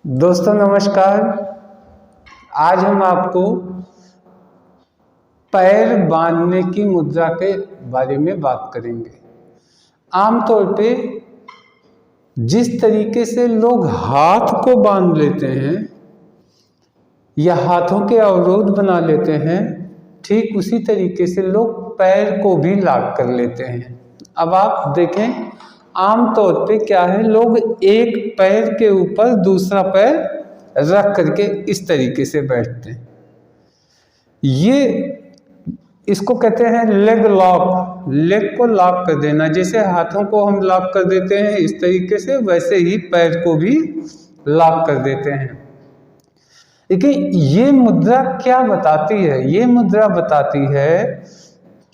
दोस्तों नमस्कार। आज हम आपको पैर बांधने की मुद्रा के बारे में बात करेंगे। आमतौर पे जिस तरीके से लोग हाथ को बांध लेते हैं या हाथों के अवरोध बना लेते हैं, ठीक उसी तरीके से लोग पैर को भी लॉक कर लेते हैं। अब आप देखें, आमतौर पे क्या है, लोग एक पैर के ऊपर दूसरा पैर रख करके इस तरीके से बैठते हैं। इसको कहते हैं लेग लॉक। लेग को लॉक कर देना, जैसे हाथों को हम लॉक कर देते हैं इस तरीके से, वैसे ही पैर को भी लॉक कर देते हैं। लेकिन ये मुद्रा क्या बताती है? ये मुद्रा बताती है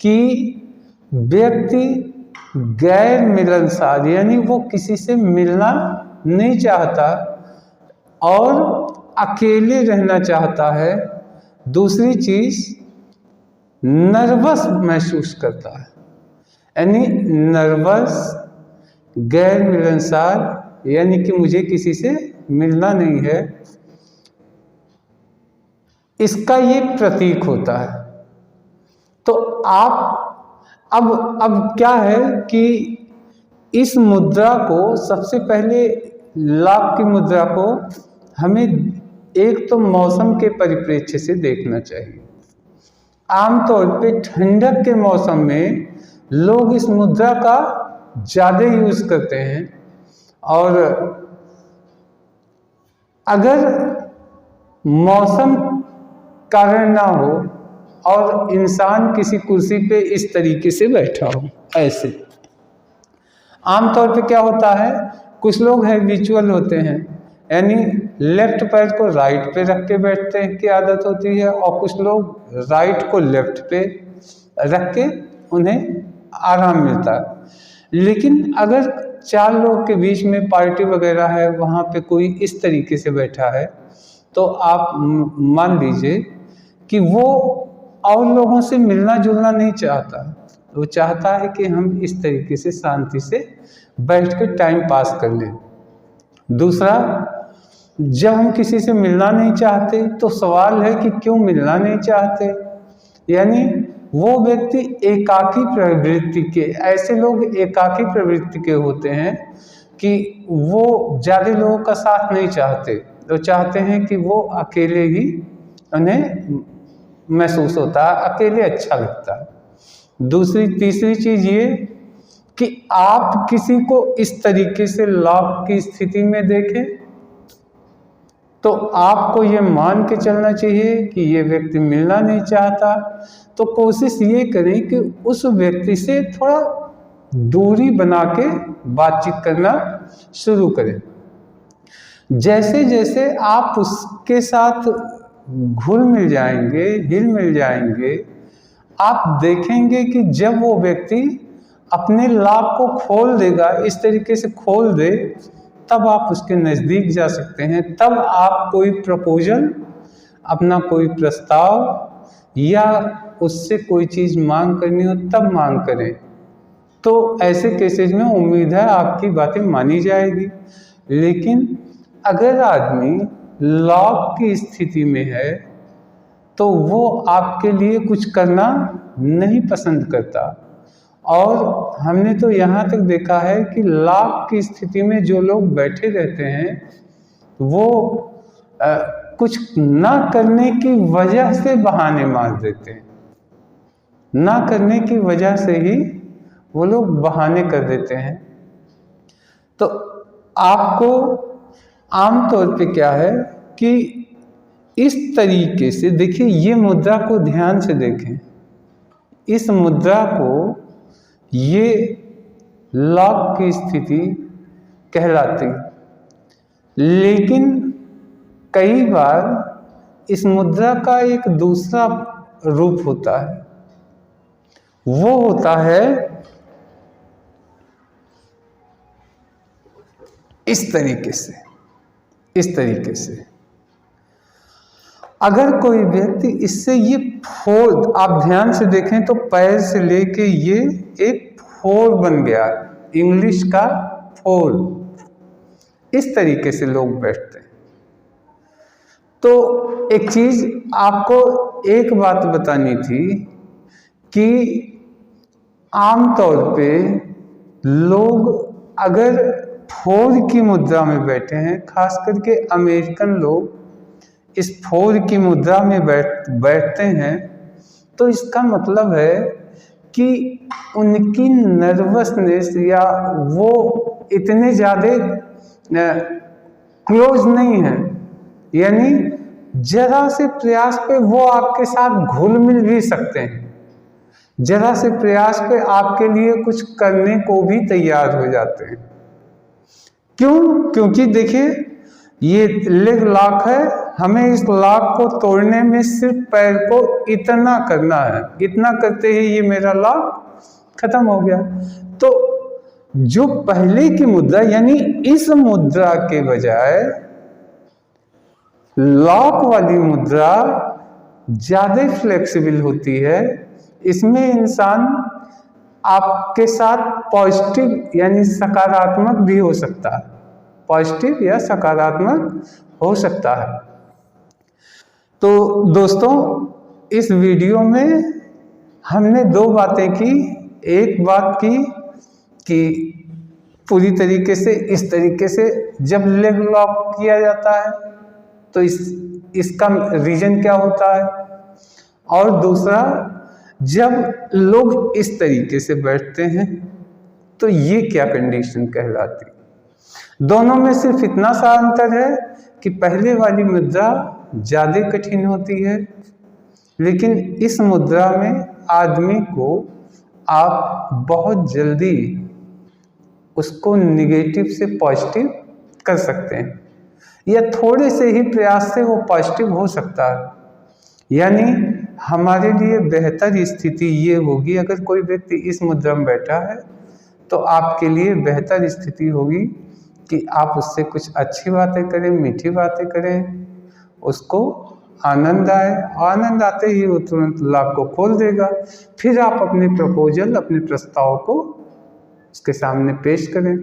कि व्यक्ति गैर मिलनसार, यानी वो किसी से मिलना नहीं चाहता और अकेले रहना चाहता है। दूसरी चीज, नर्वस महसूस करता है, यानी नर्वस, गैर मिलनसार, यानी कि मुझे किसी से मिलना नहीं है, इसका ये प्रतीक होता है। तो आप अब क्या है कि इस मुद्रा को, सबसे पहले लॉक की मुद्रा को हमें एक तो मौसम के परिप्रेक्ष्य से देखना चाहिए। आमतौर पे ठंडक के मौसम में लोग इस मुद्रा का ज़्यादा यूज करते हैं, और अगर मौसम कारण ना हो और इंसान किसी कुर्सी पे इस तरीके से बैठा हो, ऐसे आमतौर पे क्या होता है, कुछ लोग हैबिचुअल होते हैं, यानी लेफ्ट पैर को राइट पे रख के बैठते हैं की आदत होती है, और कुछ लोग राइट को लेफ्ट पे रख के उन्हें आराम मिलता है। लेकिन अगर चार लोग के बीच में पार्टी वगैरह है, वहाँ पे कोई इस तरीके से बैठा है, तो आप मान लीजिए कि वो और लोगों से मिलना जुलना नहीं चाहता, वो चाहता है कि हम इस तरीके से शांति से बैठ के टाइम पास कर लें। दूसरा, जब हम किसी से मिलना नहीं चाहते तो सवाल है कि क्यों मिलना नहीं चाहते, यानी वो व्यक्ति एकाकी प्रवृत्ति के, ऐसे लोग एकाकी प्रवृत्ति के होते हैं कि वो ज़्यादा लोगों का साथ नहीं चाहते, वो चाहते हैं कि वो अकेले ही उन्हें महसूस होता है, अकेले अच्छा लगता है। तीसरी चीज ये कि आप किसी को इस तरीके से लॉक की स्थिति में देखें तो आपको ये मान के चलना चाहिए कि ये व्यक्ति मिलना नहीं चाहता। तो कोशिश ये करें कि उस व्यक्ति से थोड़ा दूरी बना के बातचीत करना शुरू करें। जैसे जैसे आप उसके साथ घुल मिल जाएंगे, हिल मिल जाएंगे, आप देखेंगे कि जब वो व्यक्ति अपने लाभ को खोल देगा, इस तरीके से खोल दे, तब आप उसके नज़दीक जा सकते हैं। तब आप कोई प्रपोजल, अपना कोई प्रस्ताव या उससे कोई चीज़ मांग करनी हो तब मांग करें। तो ऐसे केसेस में उम्मीद है आपकी बातें मानी जाएगी। लेकिन अगर आदमी लॉक की स्थिति में है तो वो आपके लिए कुछ करना नहीं पसंद करता, और हमने तो यहाँ तक देखा है कि लॉक की स्थिति में जो लोग बैठे रहते हैं वो कुछ ना करने की वजह से बहाने मार देते हैं, ना करने की वजह से ही वो लोग बहाने कर देते हैं। तो आपको आमतौर पे क्या है कि इस तरीके से देखिए, ये मुद्रा को ध्यान से देखें, इस मुद्रा को ये लॉक की स्थिति कहलाती है। लेकिन कई बार इस मुद्रा का एक दूसरा रूप होता है, वो होता है इस तरीके से। अगर कोई व्यक्ति इससे ये फोल्ड, आप ध्यान से देखें तो पैर से लेके ये एक फोल्ड बन गया, इंग्लिश का फोल्ड, इस तरीके से लोग बैठते हैं। तो एक चीज आपको एक बात बतानी थी कि आमतौर पे लोग अगर 4 की मुद्रा में बैठे हैं, खास करके अमेरिकन लोग इस 4 की मुद्रा में बैठते हैं, तो इसका मतलब है कि उनकी नर्वसनेस या वो इतने ज़्यादा क्लोज नहीं है, यानी जरा से प्रयास पे वो आपके साथ घुल मिल भी सकते हैं, जरा से प्रयास पे आपके लिए कुछ करने को भी तैयार हो जाते हैं। क्यों? क्योंकि देखिए ये लेग लॉक है, हमें इस लॉक को तोड़ने में सिर्फ पैर को इतना करना है, इतना करते ही ये मेरा लॉक खत्म हो गया। तो जो पहले की मुद्रा यानी इस मुद्रा के बजाय लॉक वाली मुद्रा ज्यादा फ्लेक्सिबल होती है। इसमें इंसान आपके साथ पॉजिटिव यानी सकारात्मक भी हो सकता है, पॉजिटिव या सकारात्मक हो सकता है। तो दोस्तों, इस वीडियो में हमने 2 बातें की। एक बात की कि पूरी तरीके से इस तरीके से जब लेग लॉक किया जाता है तो इसका रीजन क्या होता है, और दूसरा जब लोग इस तरीके से बैठते हैं तो ये क्या कंडीशन कहलाती। दोनों में सिर्फ इतना सा अंतर है कि पहले वाली मुद्रा ज़्यादा कठिन होती है, लेकिन इस मुद्रा में आदमी को आप बहुत जल्दी उसको निगेटिव से पॉजिटिव कर सकते हैं, या थोड़े से ही प्रयास से वो पॉजिटिव हो सकता है। यानी हमारे लिए बेहतर स्थिति ये होगी, अगर कोई व्यक्ति इस मुद्रा में बैठा है तो आपके लिए बेहतर स्थिति होगी कि आप उससे कुछ अच्छी बातें करें, मीठी बातें करें, उसको आनंद आए। आनंद आते ही वो तुरंत लॉक को खोल देगा। फिर आप अपने प्रपोजल, अपने प्रस्ताव को उसके सामने पेश करें।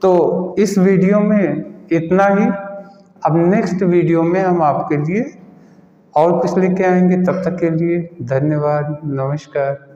तो इस वीडियो में इतना ही। अब नेक्स्ट वीडियो में हम आपके लिए और कुछ लेके आएंगे। तब तक के लिए धन्यवाद, नमस्कार।